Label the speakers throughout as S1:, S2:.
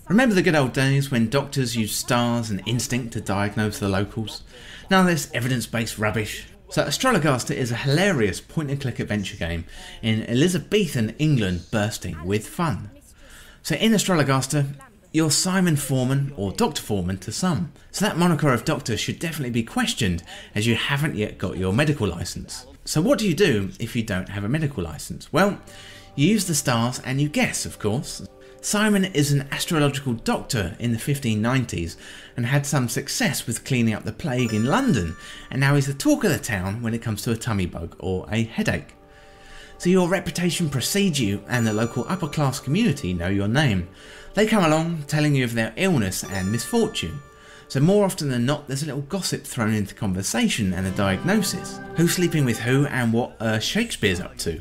S1: Remember the good old days when doctors used stars and instinct to diagnose the locals? None of this evidence-based rubbish. So Astrologaster is a hilarious point-and-click adventure game in Elizabethan England bursting with fun. So in Astrologaster, you're Simon Foreman, or Dr. Foreman to some. So that moniker of doctor should definitely be questioned, as you haven't yet got your medical licence. So what do you do if you don't have a medical licence? Well, you use the stars and you guess, of course. Simon is an astrological doctor in the 1590s and had some success with cleaning up the plague in London, and now he's the talk of the town when it comes to a tummy bug or a headache. So your reputation precedes you and the local upper class community know your name. They come along telling you of their illness and misfortune. So more often than not there's a little gossip thrown into conversation and a diagnosis. Who's sleeping with who and what Shakespeare's up to.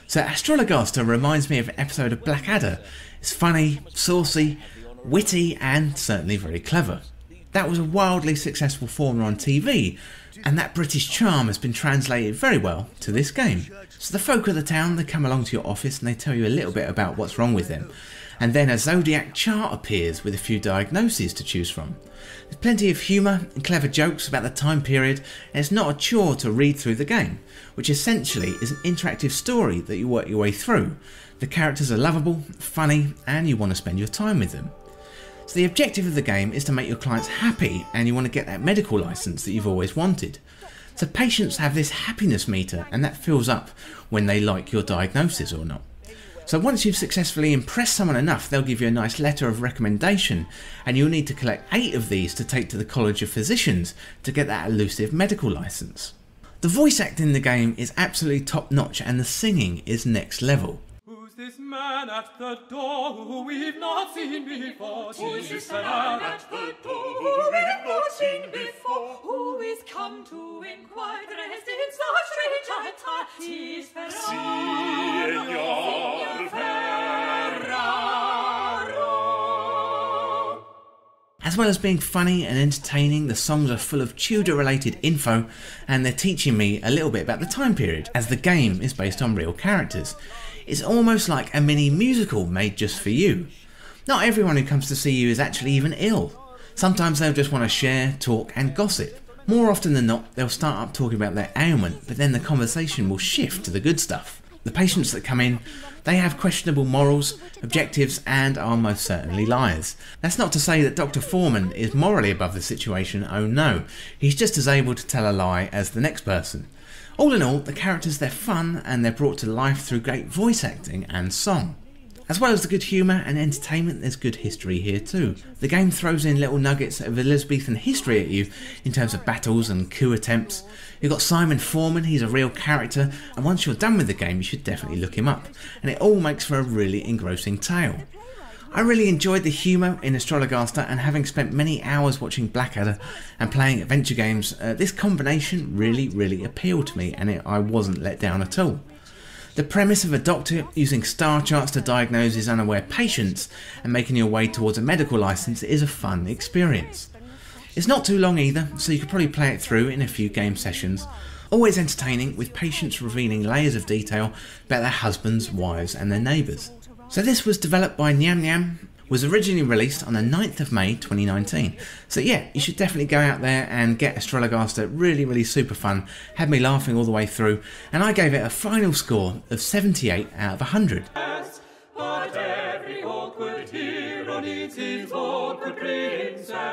S1: So Astrologaster reminds me of an episode of Blackadder. It's funny, saucy, witty and certainly very clever. That was a wildly successful formula on TV, and that British charm has been translated very well to this game. So the folk of the town, they come along to your office and they tell you a little bit about what's wrong with them. And then a zodiac chart appears with a few diagnoses to choose from. There's plenty of humour and clever jokes about the time period, and it's not a chore to read through the game, which essentially is an interactive story that you work your way through. The characters are lovable, funny, and you want to spend your time with them. So the objective of the game is to make your clients happy, and you want to get that medical licence that you've always wanted. So patients have this happiness meter, and that fills up when they like your diagnosis or not. So once you've successfully impressed someone enough, they'll give you a nice letter of recommendation, and you'll need to collect 8 of these to take to the College of Physicians to get that elusive medical licence. The voice acting in the game is absolutely top notch, and the singing is next level.
S2: Who's this man at the door who we've not seen before? Who's this man at the door who we've not seen before? Who is come to inquire dressed in such strange attire? Tis Ferraro, Signor Ferraro.
S1: As well as being funny and entertaining, the songs are full of Tudor related info, and they're teaching me a little bit about the time period, as the game is based on real characters. It's almost like a mini musical made just for you. Not everyone who comes to see you is actually even ill. Sometimes they'll just want to share, talk and gossip. More often than not, they'll start up talking about their ailment, but then the conversation will shift to the good stuff. The patients that come in, they have questionable morals, objectives and are most certainly liars. That's not to say that Dr. Foreman is morally above the situation, oh no, he's just as able to tell a lie as the next person. All in all, the characters, they're fun and they're brought to life through great voice acting and song. As well as the good humour and entertainment, there's good history here too. The game throws in little nuggets of Elizabethan history at you in terms of battles and coup attempts. You've got Simon Foreman, he's a real character, and once you're done with the game you should definitely look him up, and it all makes for a really engrossing tale. I really enjoyed the humour in Astrologaster, and having spent many hours watching Blackadder and playing adventure games, this combination really appealed to me, and I wasn't let down at all. The premise of a doctor using star charts to diagnose his unaware patients and making your way towards a medical licence is a fun experience. It's not too long either, so you could probably play it through in a few game sessions. Always entertaining, with patients revealing layers of detail about their husbands, wives and their neighbours. So this was developed by Nyam Nyam, was originally released on the 9th of May 2019. So yeah, you should definitely go out there and get Astrologaster, really super fun, had me laughing all the way through, and I gave it a final score of 78 out of 100.
S2: But every awkward hero needs his awkward princess.